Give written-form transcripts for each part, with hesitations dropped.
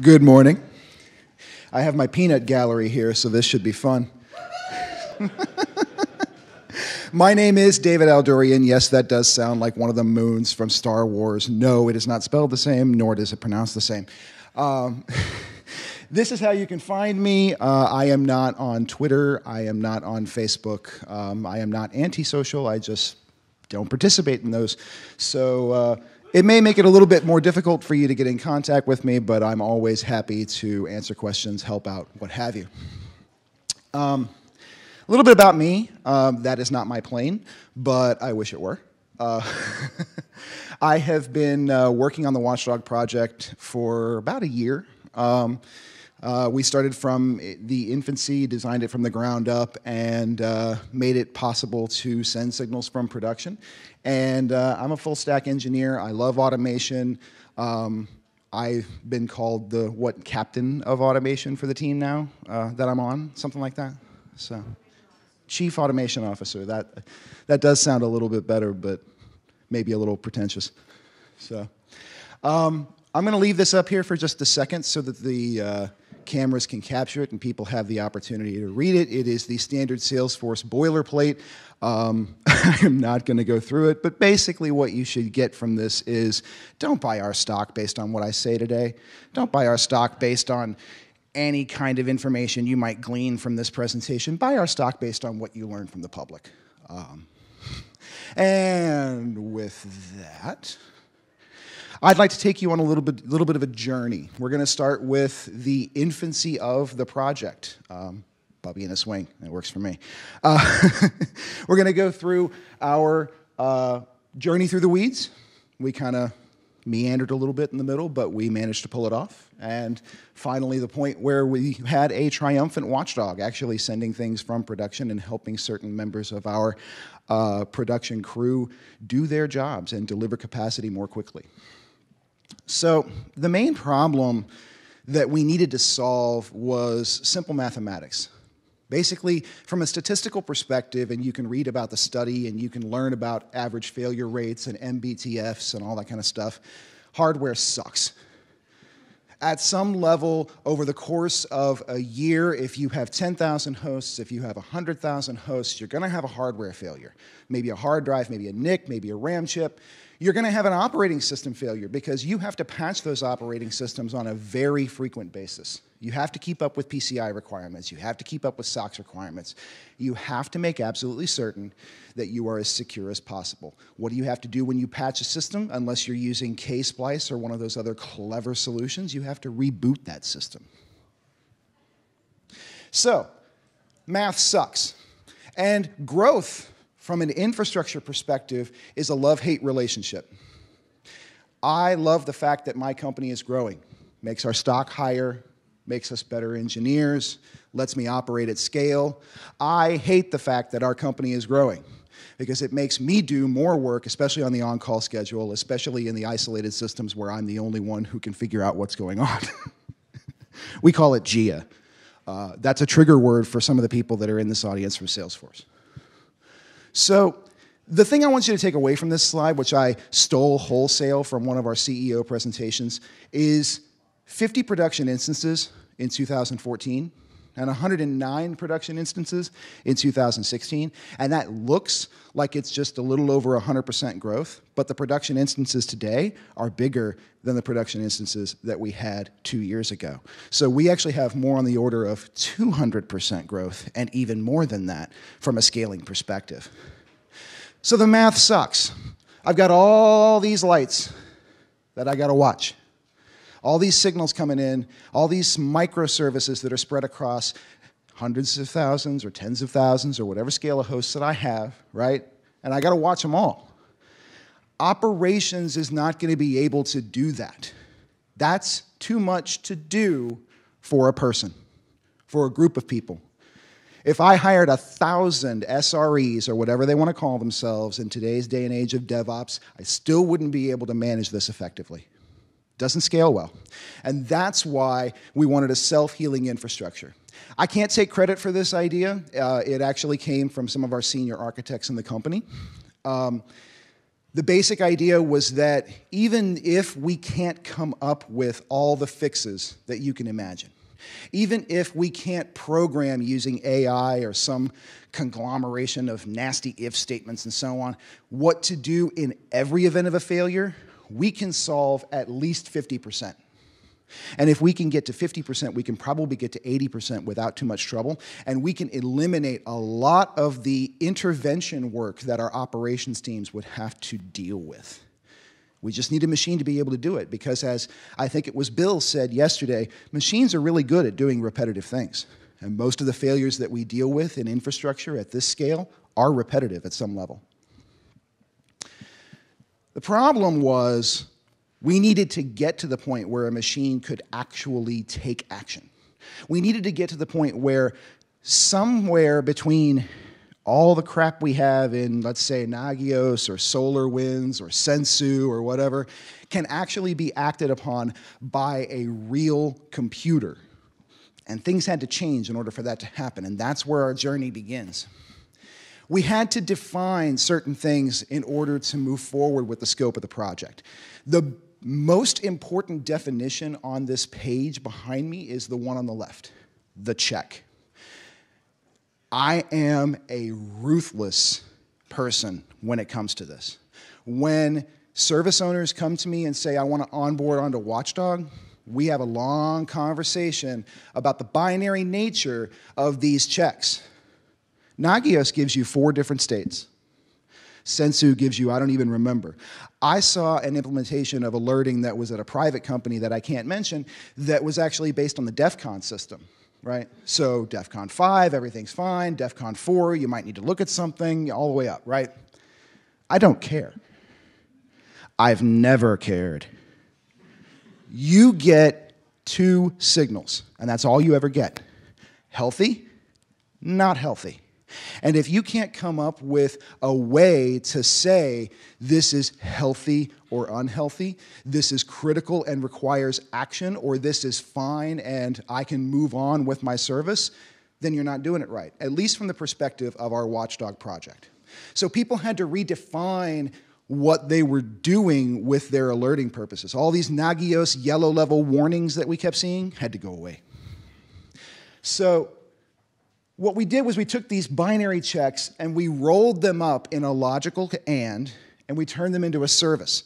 Good morning. I have my peanut gallery here, so this should be fun. My name is David Aldurien. Yes, that does sound like one of the moons from Star Wars. No, it is not spelled the same, nor does it pronounce the same. This is how you can find me. I am not on Twitter. I am not on Facebook. I am not antisocial. I just don't participate in those. So it may make it a little bit more difficult for you to get in contact with me, but I'm always happy to answer questions, help out, what have you. A little bit about me. That is not my plane, but I wish it were. I have been working on the Watchdog project for about a year. We started from the infancy, designed it from the ground up, and made it possible to send signals from production. And I'm a full-stack engineer. I love automation. I've been called the, captain of automation for the team now that I'm on, something like that. So, Chief Automation Officer. That does sound a little bit better, but maybe a little pretentious. So, I'm going to leave this up here for just a second so that the cameras can capture it and people have the opportunity to read it. It is the standard Salesforce boilerplate. I am not going to go through it, but basically what you should get from this is don't buy our stock based on what I say today. Don't buy our stock based on any kind of information you might glean from this presentation. Buy our stock based on what you learn from the public. And with that, I'd like to take you on a little bit of a journey. We're going to start with the infancy of the project. Puppy in a swing, that works for me. We're going to go through our journey through the weeds. We kind of meandered a little bit in the middle, but we managed to pull it off. And finally, the point where we had a triumphant watchdog, actually sending things from production and helping certain members of our production crew do their jobs and deliver capacity more quickly. So the main problem that we needed to solve was simple mathematics. Basically, from a statistical perspective, and you can read about the study and you can learn about average failure rates and MBTFs and all that kind of stuff, hardware sucks. At some level, over the course of a year, if you have 10,000 hosts, if you have 100,000 hosts, you're going to have a hardware failure. Maybe a hard drive, maybe a NIC, maybe a RAM chip. You're going to have an operating system failure because you have to patch those operating systems on a very frequent basis. You have to keep up with PCI requirements. You have to keep up with SOX requirements. You have to make absolutely certain that you are as secure as possible. What do you have to do when you patch a system? Unless you're using K-Splice or one of those other clever solutions, you have to reboot that system. So, math sucks. And growth, from an infrastructure perspective, is a love-hate relationship. I love the fact that my company is growing. Makes our stock higher, makes us better engineers, lets me operate at scale. I hate the fact that our company is growing because it makes me do more work, especially on the on-call schedule, especially in the isolated systems where I'm the only one who can figure out what's going on. We call it GIA. That's a trigger word for some of the people that are in this audience from Salesforce. So the thing I want you to take away from this slide, which I stole wholesale from one of our CEO presentations, is 50 production instances in 2014 and 109 production instances in 2016. And that looks like it's just a little over 100% growth, but the production instances today are bigger than the production instances that we had 2 years ago. So we actually have more on the order of 200% growth and even more than that from a scaling perspective. So the math sucks. I've got all these lights that I got to watch. All these signals coming in, all these microservices that are spread across hundreds of thousands or tens of thousands or whatever scale of hosts that I have, right? And I got to watch them all. Operations is not going to be able to do that. That's too much to do for a person, for a group of people. If I hired 1,000 SREs or whatever they want to call themselves in today's day and age of DevOps, I still wouldn't be able to manage this effectively. Doesn't scale well. And that's why we wanted a self-healing infrastructure. I can't take credit for this idea. It actually came from some of our senior architects in the company. The basic idea was that even if we can't come up with all the fixes that you can imagine, even if we can't program using AI or some conglomeration of nasty if statements and so on, what to do in every event of a failure, we can solve at least 50%. And if we can get to 50%, we can probably get to 80% without too much trouble, and we can eliminate a lot of the intervention work that our operations teams would have to deal with. We just need a machine to be able to do it, because as I think it was Bill said yesterday, machines are really good at doing repetitive things. And most of the failures that we deal with in infrastructure at this scale are repetitive at some level. The problem was, we needed to get to the point where a machine could actually take action. We needed to get to the point where somewhere between all the crap we have in, let's say, Nagios or SolarWinds or Sensu or whatever, can actually be acted upon by a real computer. And things had to change in order for that to happen, and that's where our journey begins. We had to define certain things in order to move forward with the scope of the project. The most important definition on this page behind me is the one on the left, the check. I am a ruthless person when it comes to this. When service owners come to me and say, I want to onboard onto Watchdog, we have a long conversation about the binary nature of these checks. Nagios gives you 4 different states. Sensu gives you, I don't even remember. I saw an implementation of alerting that was at a private company that I can't mention that was actually based on the DEF CON system, right? So DEF CON 5, everything's fine. DEF CON 4, you might need to look at something, all the way up, right? I don't care. I've never cared. You get 2 signals, and that's all you ever get. Healthy, not healthy. And if you can't come up with a way to say this is healthy or unhealthy, this is critical and requires action, or this is fine and I can move on with my service, then you're not doing it right, at least from the perspective of our Watchdog project. So people had to redefine what they were doing with their alerting purposes. All these Nagios yellow level warnings that we kept seeing had to go away. So what we did was we took these binary checks and we rolled them up in a logical and we turned them into a service.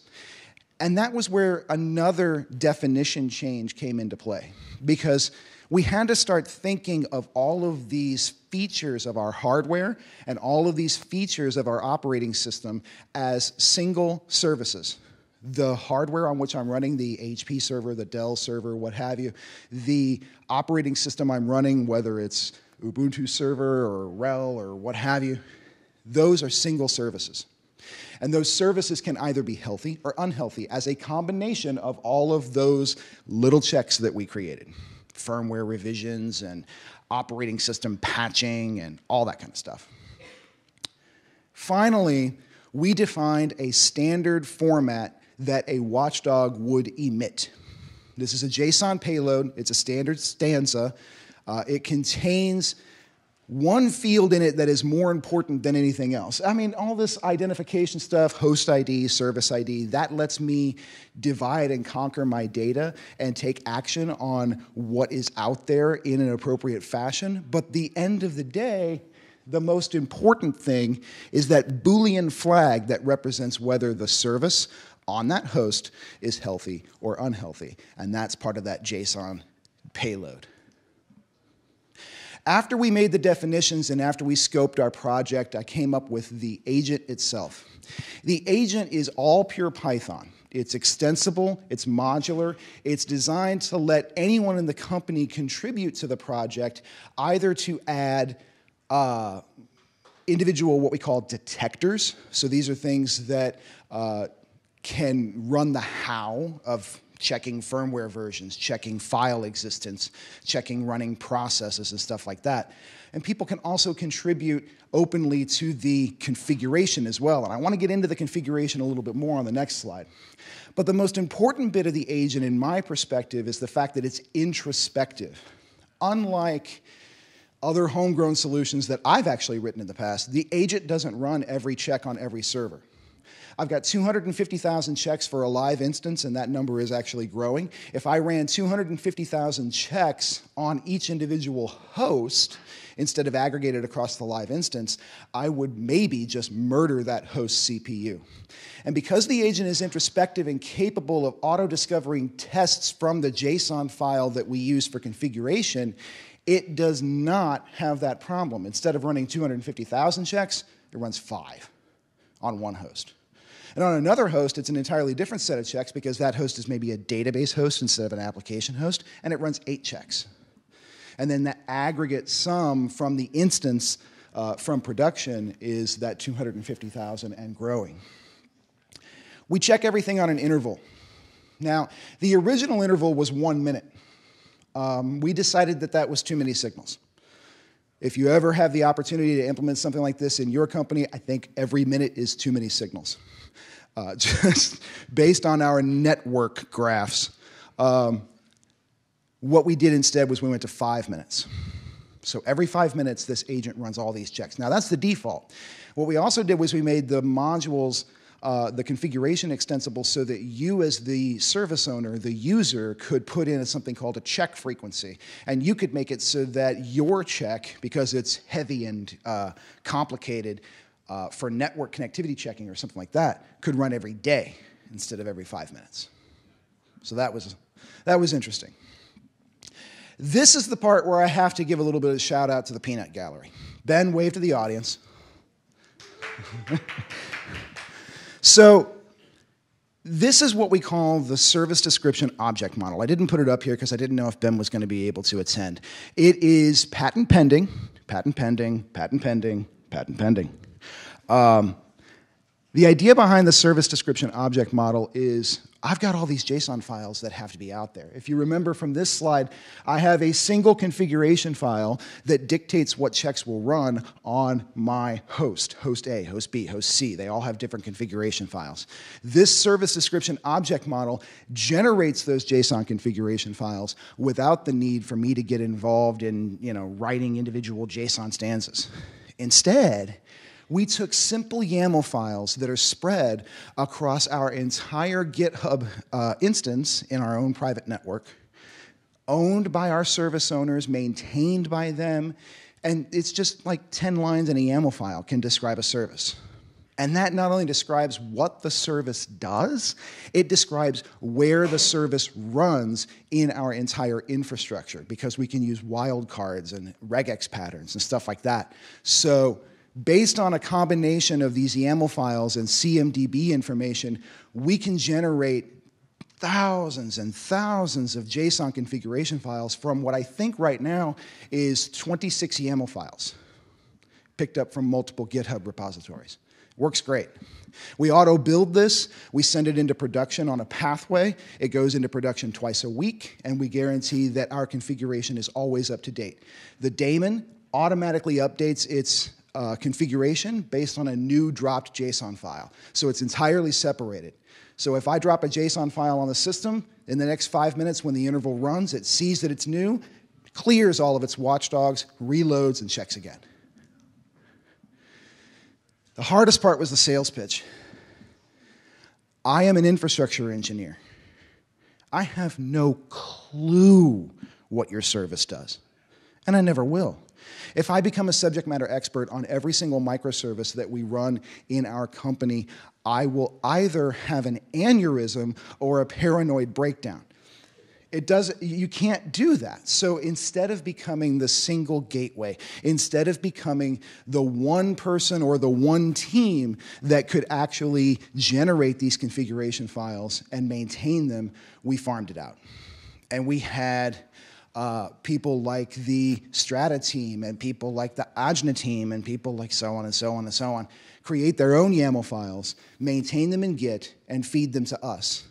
And that was where another definition change came into play, because we had to start thinking of all of these features of our hardware and all of these features of our operating system as single services. The hardware on which I'm running, the HP server, the Dell server, what have you, the operating system I'm running, whether it's Ubuntu server or RHEL or what have you, those are single services. And those services can either be healthy or unhealthy as a combination of all of those little checks that we created. Firmware revisions and operating system patching and all that kind of stuff. Finally, we defined a standard format that a Watchdog would emit. This is a JSON payload. It's a standard stanza. It contains one field in it that is more important than anything else. I mean, all this identification stuff, host ID, service ID, that lets me divide and conquer my data and take action on what is out there in an appropriate fashion. But the end of the day, the most important thing is that Boolean flag that represents whether the service on that host is healthy or unhealthy. And that's part of that JSON payload. After we made the definitions and after we scoped our project, I came up with the agent itself. The agent is all pure Python. It's extensible, it's modular, it's designed to let anyone in the company contribute to the project, either to add individual what we call detectors. So these are things that can run the how of checking firmware versions, checking file existence, checking running processes and stuff like that. And people can also contribute openly to the configuration as well. And I want to get into the configuration a little bit more on the next slide. But the most important bit of the agent, in my perspective, is the fact that it's introspective. Unlike other homegrown solutions that I've actually written in the past, the agent doesn't run every check on every server. I've got 250,000 checks for a live instance, and that number is actually growing. If I ran 250,000 checks on each individual host, instead of aggregated across the live instance, I would maybe just murder that host CPU. And because the agent is introspective and capable of auto-discovering tests from the JSON file that we use for configuration, it does not have that problem. Instead of running 250,000 checks, it runs 5 on one host. And on another host, it's an entirely different set of checks because that host is maybe a database host instead of an application host, and it runs 8 checks. And then the aggregate sum from the instance from production is that 250,000 and growing. We check everything on an interval. Now, the original interval was 1 minute. We decided that that was too many signals. If you ever have the opportunity to implement something like this in your company, I think every minute is too many signals. Just based on our network graphs. What we did instead was we went to 5 minutes. So every 5 minutes, this agent runs all these checks. Now, that's the default. What we also did was we made the modules, the configuration extensible so that you as the service owner, the user, could put in something called a check frequency. And you could make it so that your check, because it's heavy and complicated for network connectivity checking or something like that, could run every day instead of every 5 minutes. So that was interesting. This is the part where I have to give a little bit of a shout out to the peanut gallery. Ben, wave to the audience. So this is what we call the service description object model. I didn't put it up here because I didn't know if Ben was going to be able to attend. It is patent pending, patent pending, patent pending, patent pending. The idea behind the service description object model is I've got all these JSON files that have to be out there. If you remember from this slide, I have a single configuration file that dictates what checks will run on my host, host A, host B, host C. They all have different configuration files. This service description object model generates those JSON configuration files without the need for me to get involved in, writing individual JSON stanzas. Instead, we took simple YAML files that are spread across our entire GitHub instance in our own private network, owned by our service owners, maintained by them, and it's just like 10 lines in a YAML file can describe a service. And that not only describes what the service does, it describes where the service runs in our entire infrastructure, because we can use wildcards and regex patterns and stuff like that. So based on a combination of these YAML files and CMDB information, we can generate thousands and thousands of JSON configuration files from what I think right now is 26 YAML files picked up from multiple GitHub repositories. Works great. We auto-build this. We send it into production on a pathway. It goes into production twice a week, and we guarantee that our configuration is always up to date. The daemon automatically updates its configuration based on a new dropped JSON file. So it's entirely separated. So if I drop a JSON file on the system, in the next 5 minutes when the interval runs, it sees that it's new, clears all of its watchdogs, reloads, and checks again. The hardest part was the sales pitch. I am an infrastructure engineer. I have no clue what your service does, and I never will. If I become a subject matter expert on every single microservice that we run in our company, I will either have an aneurysm or a paranoid breakdown. You can't do that. So instead of becoming the single gateway, instead of becoming the one person or the one team that could actually generate these configuration files and maintain them, we farmed it out. And we had people like the Strata team and people like the Ajna team and people like so on and so on and so on create their own YAML files, maintain them in Git, and feed them to us.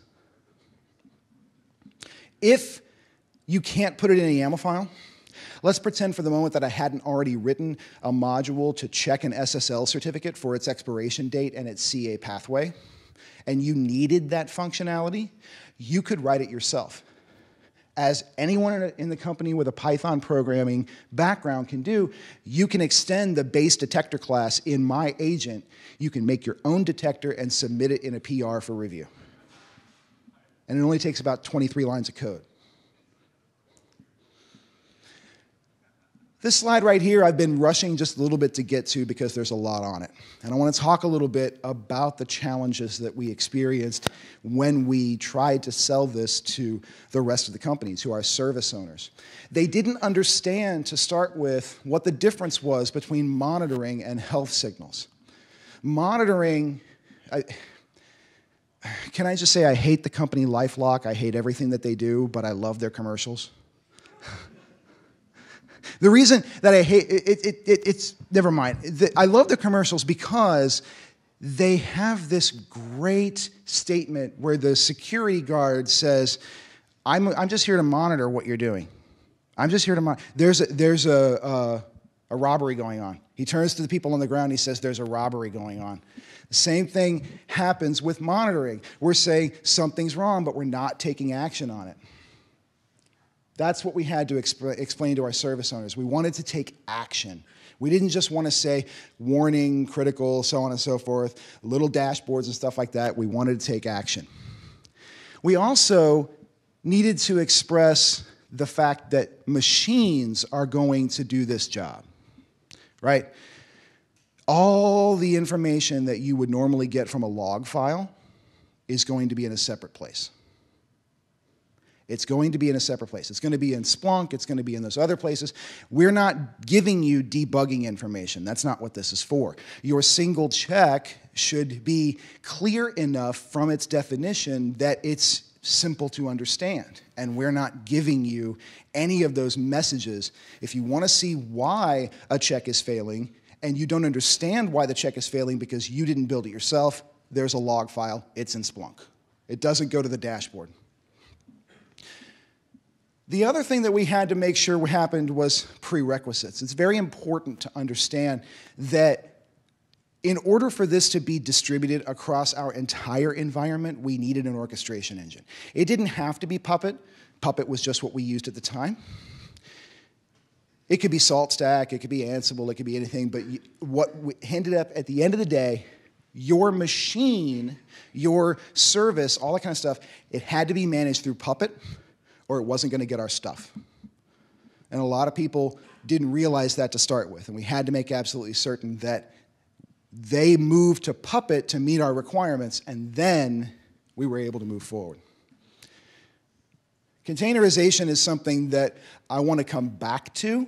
If you can't put it in a YAML file, let's pretend for the moment that I hadn't already written a module to check an SSL certificate for its expiration date and its CA pathway, and you needed that functionality, you could write it yourself. as anyone in the company with a Python programming background can do, you can extend the base detector class in my agent. You can make your own detector and submit it in a PR for review. And it only takes about 23 lines of code. This slide right here, I've been rushing just a little bit to get to because there's a lot on it. And I want to talk a little bit about the challenges that we experienced when we tried to sell this to the rest of the company, to our service owners. They didn't understand, to start with, what the difference was between monitoring and health signals. Monitoring, can I just say I hate the company LifeLock. I hate everything that they do, but I love their commercials. The reason that I hate it's never mind. I love the commercials because they have this great statement where the security guard says, "I'm just here to monitor what you're doing. I'm just here to monitor." There's a robbery going on. He turns to the people on the ground. He says, "There's a robbery going on." The same thing happens with monitoring. We're saying something's wrong, but we're not taking action on it. That's what we had to explain to our service owners. We wanted to take action. We didn't just want to say warning, critical, so on and so forth, little dashboards and stuff like that. We wanted to take action. We also needed to express the fact that machines are going to do this job, right? All the information that you would normally get from a log file is going to be in a separate place. It's going to be in a separate place. It's going to be in Splunk. It's going to be in those other places. We're not giving you debugging information. That's not what this is for. Your single check should be clear enough from its definition that it's simple to understand. And we're not giving you any of those messages. If you want to see why a check is failing and you don't understand why the check is failing because you didn't build it yourself, there's a log file. It's in Splunk. It doesn't go to the dashboard. The other thing that we had to make sure happened was prerequisites. It's very important to understand that in order for this to be distributed across our entire environment, we needed an orchestration engine. It didn't have to be Puppet. Puppet was just what we used at the time. It could be SaltStack, it could be Ansible, it could be anything, but what we ended up at the end of the day, your machine, your service, all that kind of stuff, it had to be managed through Puppet, or it wasn't going to get our stuff. And a lot of people didn't realize that to start with, and we had to make absolutely certain that they moved to Puppet to meet our requirements, and then we were able to move forward. Containerization is something that I want to come back to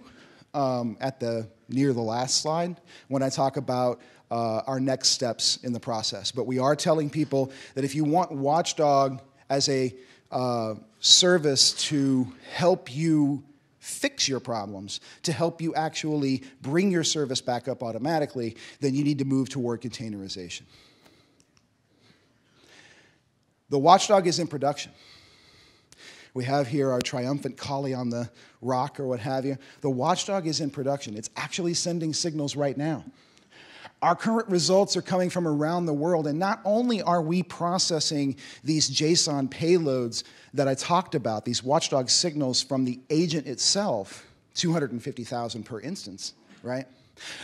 near the last slide when I talk about our next steps in the process. But we are telling people that if you want Watchdog as a service to help you fix your problems, to help you actually bring your service back up automatically, then you need to move toward containerization. The Watchdog is in production. We have here our triumphant collie on the rock or what have you. The Watchdog is in production. It's actually sending signals right now. Our current results are coming from around the world, and not only are we processing these JSON payloads that I talked about, these Watchdog signals from the agent itself, 250,000 per instance, right?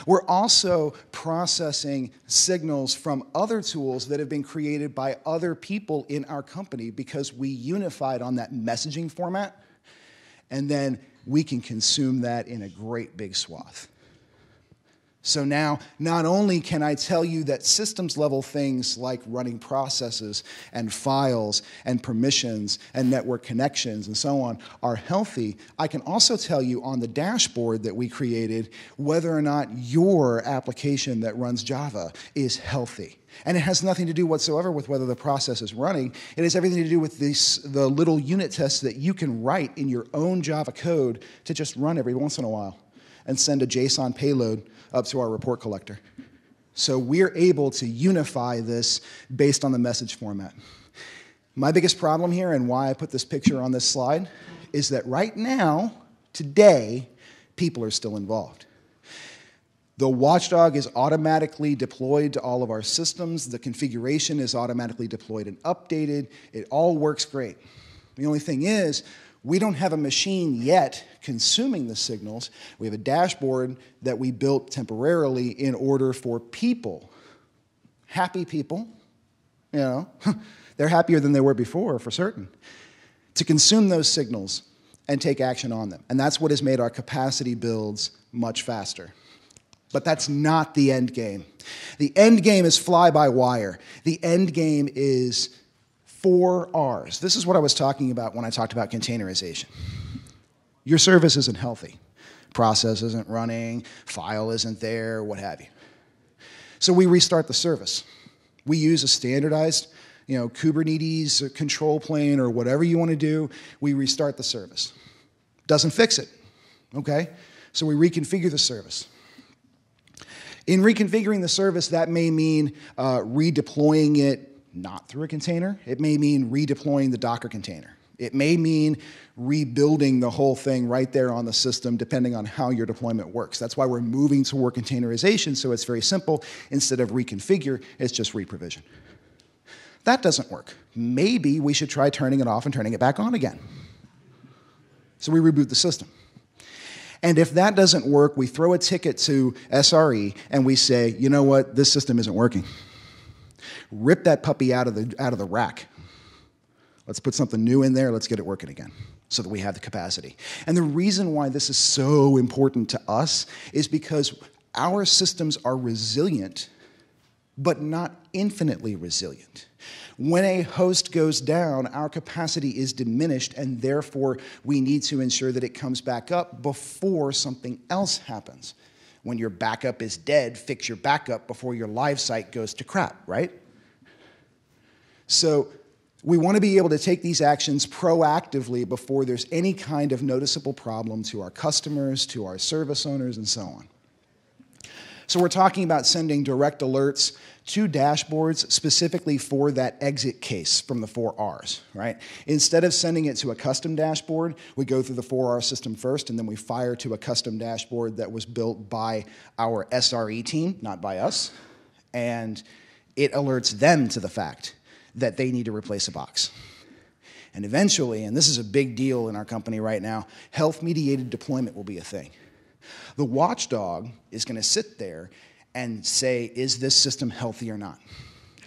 We're also processing signals from other tools that have been created by other people in our company because we unified on that messaging format, and then we can consume that in a great big swath. So now, not only can I tell you that systems level things like running processes and files and permissions and network connections and so on are healthy, I can also tell you on the dashboard that we created whether or not your application that runs Java is healthy. And it has nothing to do whatsoever with whether the process is running. It has everything to do with the little unit tests that you can write in your own Java code to just run every once in a while and send a JSON payload up to our report collector. So we're able to unify this based on the message format. My biggest problem here and why I put this picture on this slide is that right now, today, people are still involved. The Watchdog is automatically deployed to all of our systems. The configuration is automatically deployed and updated. It all works great. The only thing is, We don't have a machine yet consuming the signals. We have a dashboard that we built temporarily in order for people, happy people, you know, they're happier than they were before, for certain, to consume those signals and take action on them. And that's what has made our capacity builds much faster. But that's not the end game. The end game is fly-by-wire. The end game is 4 R's. This is what I was talking about when I talked about containerization. Your service isn't healthy. Process isn't running, file isn't there, what have you. So we restart the service. We use a standardized, Kubernetes control plane or whatever you want to do. We restart the service. Doesn't fix it, okay? So we reconfigure the service. In reconfiguring the service, that may mean redeploying it not through a container. It may mean redeploying the Docker container. It may mean rebuilding the whole thing right there on the system, depending on how your deployment works. That's why we're moving toward containerization, so it's very simple. Instead of reconfigure, it's just reprovision. That doesn't work. Maybe we should try turning it off and turning it back on again. So we reboot the system. And if that doesn't work, we throw a ticket to SRE and we say, you know what, this system isn't working. Rip that puppy out of the rack. Let's put something new in there. Let's get it working again so that we have the capacity. And the reason why this is so important to us is because our systems are resilient, but not infinitely resilient. When a host goes down, our capacity is diminished, and therefore we need to ensure that it comes back up before something else happens. When your backup is dead, fix your backup before your live site goes to crap, right? So we want to be able to take these actions proactively before there's any kind of noticeable problem to our customers, to our service owners, and so on. So we're talking about sending direct alerts to dashboards specifically for that exit case from the 4 Rs, right? Instead of sending it to a custom dashboard, we go through the 4R system first, and then we fire to a custom dashboard that was built by our SRE team, not by us, and it alerts them to the fact that they need to replace a box. And eventually, and this is a big deal in our company right now, health-mediated deployment will be a thing. The watchdog is going to sit there and say, is this system healthy or not?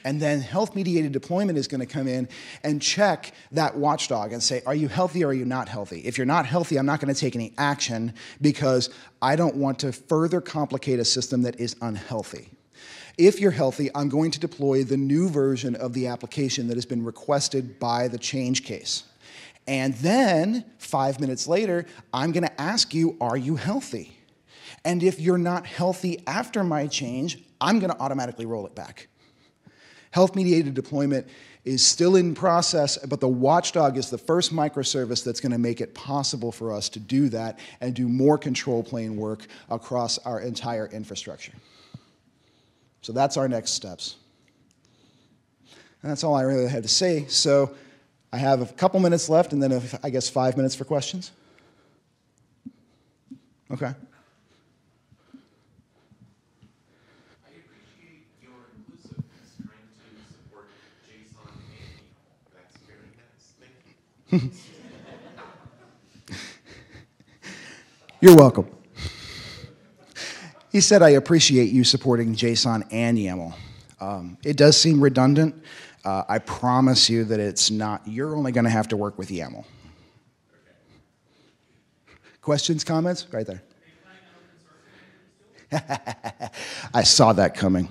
And then health-mediated deployment is going to come in and check that watchdog and say, are you healthy or are you not healthy? If you're not healthy, I'm not going to take any action because I don't want to further complicate a system that is unhealthy. If you're healthy, I'm going to deploy the new version of the application that has been requested by the change case. And then, 5 minutes later, I'm going to ask you, are you healthy? And if you're not healthy after my change, I'm going to automatically roll it back. Health-mediated deployment is still in process, but the watchdog is the first microservice that's going to make it possible for us to do that and do more control plane work across our entire infrastructure. So that's our next steps. And that's all I really had to say. So I have a couple minutes left, and then I guess 5 minutes for questions. Okay. I appreciate your inclusiveness trying to support JSON and YAML. That's very nice. Thank you. You're welcome. He said, I appreciate you supporting JSON and YAML. It does seem redundant. I promise you that it's not. You're only going to have to work with YAML. Okay. Questions, comments? Right there. I saw that coming.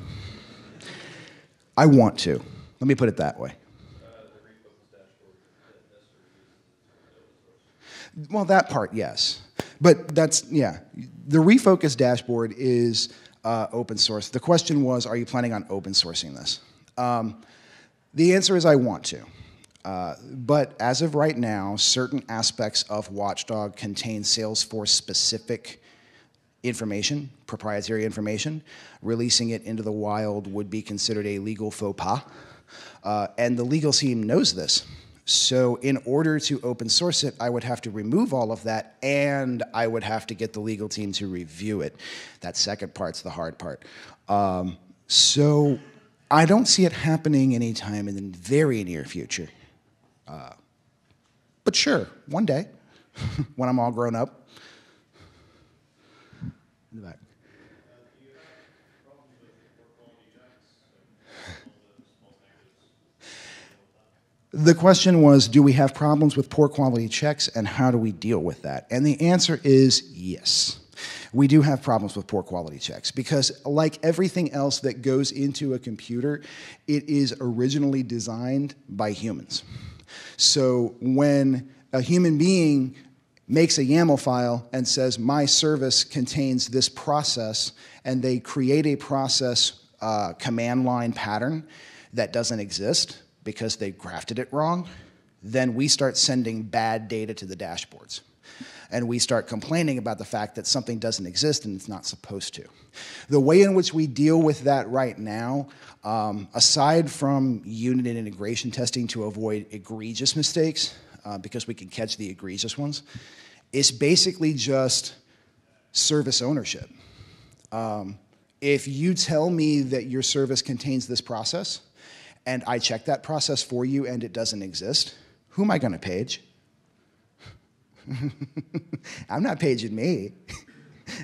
I want to. Let me put it that way. Well, that part, yes. But that's, yeah. The refocus dashboard is open source. The question was, are you planning on open sourcing this? The answer is I want to. But as of right now, certain aspects of Watchdog contain Salesforce-specific information, proprietary information. Releasing it into the wild would be considered a legal faux pas. And the legal team knows this. So in order to open source it, I would have to remove all of that, and I would have to get the legal team to review it. That second part's the hard part. So I don't see it happening anytime in the very near future. But sure, one day. when I'm all grown up. In the back. Do you have problems with poor quality checks and all the small negatives? The question was, do we have problems with poor quality checks, and how do we deal with that? And the answer is yes. We do have problems with poor quality checks because, like everything else that goes into a computer, it is originally designed by humans. So when a human being makes a YAML file and says, my service contains this process, and they create a process command line pattern that doesn't exist because they grafted it wrong, then we start sending bad data to the dashboards. And we start complaining about the fact that something doesn't exist and it's not supposed to. The way in which we deal with that right now, aside from unit and integration testing to avoid egregious mistakes, because we can catch the egregious ones, is basically just service ownership. If you tell me that your service contains this process, and I check that process for you and it doesn't exist, who am I going to page? I'm not paging me.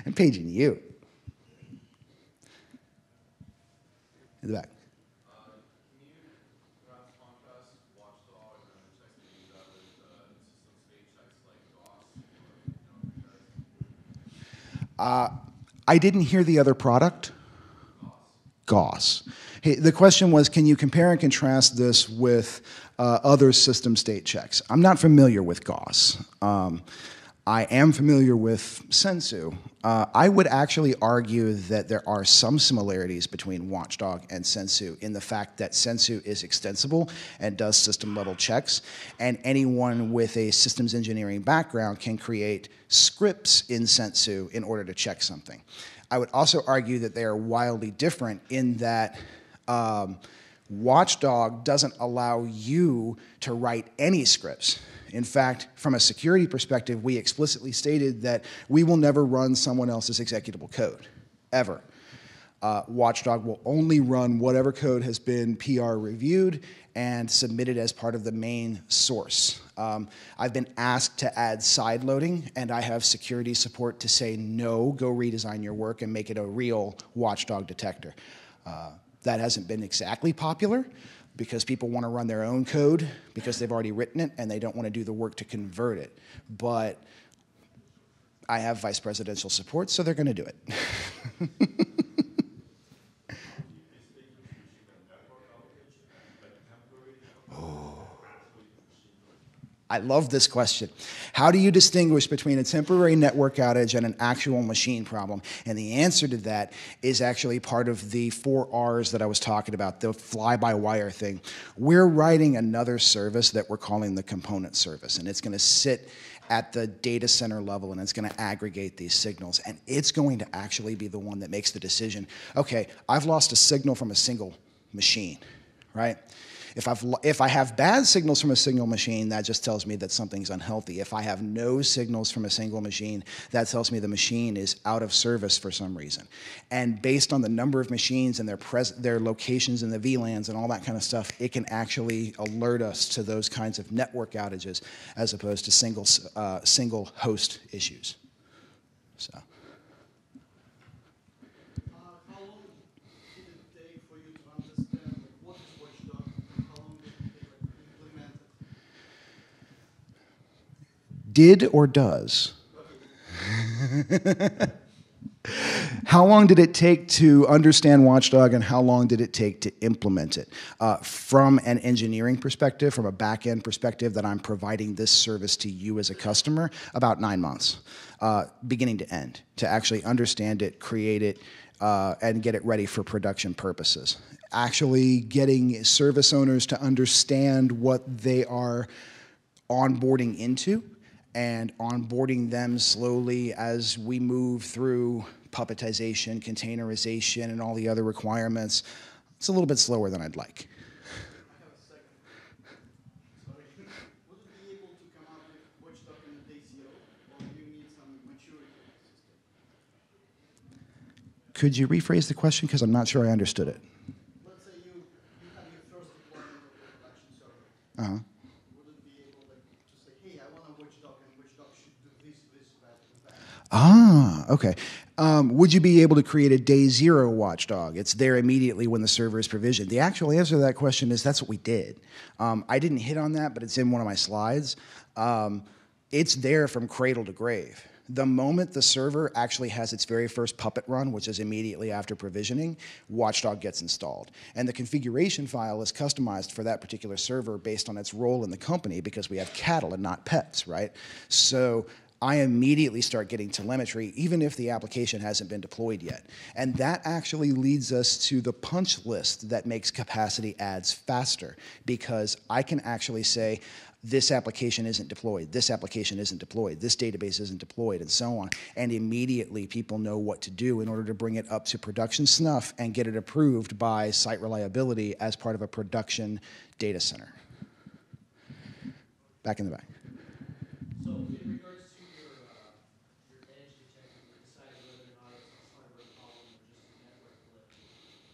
I'm paging you. In the back. Can you perhaps contrast Watchdog and the checks that you use out with system state checks like DOS or I didn't hear the other product. GOS. Hey, the question was, can you compare and contrast this with other system state checks? I'm not familiar with GOS. I am familiar with Sensu. I would actually argue that there are some similarities between Watchdog and Sensu in the fact that Sensu is extensible and does system-level checks, and anyone with a systems engineering background can create scripts in Sensu in order to check something. I would also argue that they are wildly different in that Watchdog doesn't allow you to write any scripts. In fact, from a security perspective, we explicitly stated that we will never run someone else's executable code, ever. Watchdog will only run whatever code has been PR reviewed and submitted as part of the main source. I've been asked to add side loading, and I have security support to say, no, go redesign your work and make it a real Watchdog detector. That hasn't been exactly popular because people want to run their own code because they've already written it and they don't want to do the work to convert it. But I have vice presidential support, so they're going to do it. I love this question. How do you distinguish between a temporary network outage and an actual machine problem? And the answer to that is actually part of the 4 R's that I was talking about, the fly-by-wire thing. We're writing another service that we're calling the component service, and it's going to sit at the data center level, and it's going to aggregate these signals, and it's going to actually be the one that makes the decision, okay, I've lost a signal from a single machine, right? If I have bad signals from a single machine, that just tells me that something's unhealthy. If I have no signals from a single machine, that tells me the machine is out of service for some reason. And based on the number of machines and their locations in the VLANs and all that kind of stuff, it can actually alert us to those kinds of network outages as opposed to single host issues. So. How long did it take for you to understand what is Watchdog and how long did it take to implement it? Did or does? How long did it take to understand Watchdog and how long did it take to implement it? From an engineering perspective, from a back-end perspective that I'm providing this service to you as a customer, about 9 months, beginning to end, to actually understand it, create it, and get it ready for production purposes. Actually getting service owners to understand what they are onboarding into and onboarding them slowly as we move through puppetization, containerization, and all the other requirements. It's a little bit slower than I'd like. I have a second. Sorry. Would it be able to come out with Watchdog in the day zero, or do you need some maturity of the system? Could you rephrase the question? Because I'm not sure I understood it. Let's say you have your first deployment of the production server. Uh-huh. Would it be able to say, hey, I want a Watchdog, and Watchdog should Ah, okay. Would you be able to create a day zero watchdog? It's there immediately when the server is provisioned. The actual answer to that question is that's what we did. I didn't hit on that, but it's in one of my slides. It's there from cradle to grave. The moment the server actually has its very first Puppet run, which is immediately after provisioning, Watchdog gets installed. And the configuration file is customized for that particular server based on its role in the company because we have cattle and not pets, right? So I immediately start getting telemetry, even if the application hasn't been deployed yet. And that actually leads us to the punch list that makes capacity adds faster, because I can actually say, this application isn't deployed, this application isn't deployed, this database isn't deployed, and so on. And immediately people know what to do in order to bring it up to production snuff and get it approved by site reliability as part of a production data center. Back in the back. So in regards to your edge detecting or deciding whether or not it's a hardware problem or just a network glitch,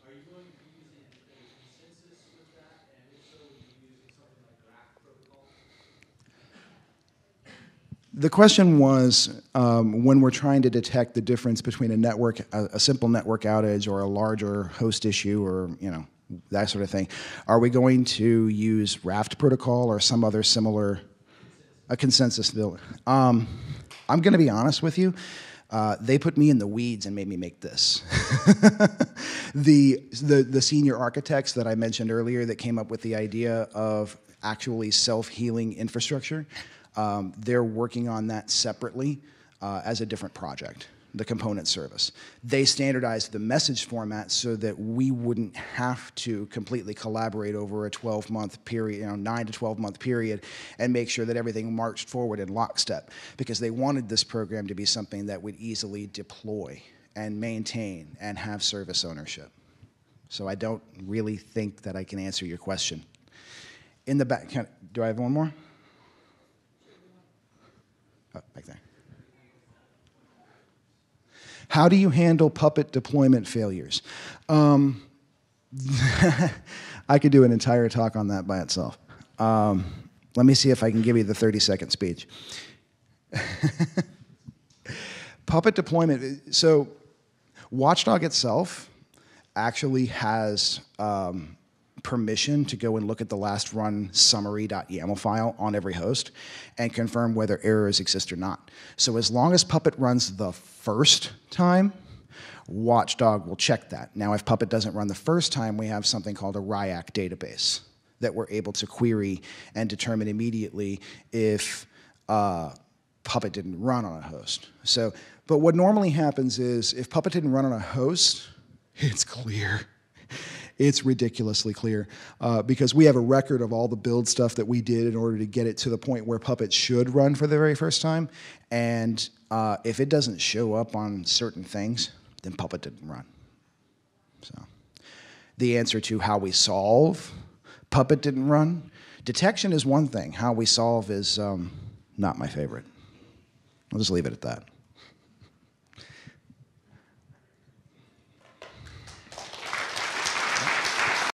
are you going to be using a consensus with that? And if so, would you be using something like graph protocol? The question was, when we're trying to detect the difference between a network, a simple network outage or a larger host issue, or that sort of thing, are we going to use Raft protocol or some other similar, a consensus build? I'm going to be honest with you. They put me in the weeds and made me make this. The senior architects that I mentioned earlier that came up with the idea of actually self-healing infrastructure, they're working on that separately as a different project, the component service. They standardized the message format so that we wouldn't have to completely collaborate over a 12-month period, 9 to 12-month period, and make sure that everything marched forward in lockstep, because they wanted this program to be something that would easily deploy and maintain and have service ownership. So I don't really think that I can answer your question. In the back, do I have one more? Oh, back there. How do you handle Puppet deployment failures? I could do an entire talk on that by itself. Let me see if I can give you the 30-second speech. Puppet deployment, so Watchdog itself actually has permission to go and look at the last run summary.yaml file on every host and confirm whether errors exist or not. So as long as Puppet runs the first time, Watchdog will check that. Now, if Puppet doesn't run the first time, we have something called a RIAC database that we're able to query and determine immediately if Puppet didn't run on a host. So, but what normally happens is if Puppet didn't run on a host, it's clear. It's ridiculously clear because we have a record of all the build stuff that we did in order to get it to the point where Puppet should run for the very first time. And if it doesn't show up on certain things, then Puppet didn't run. So the answer to how we solve Puppet didn't run, detection is one thing. How we solve is not my favorite. I'll just leave it at that.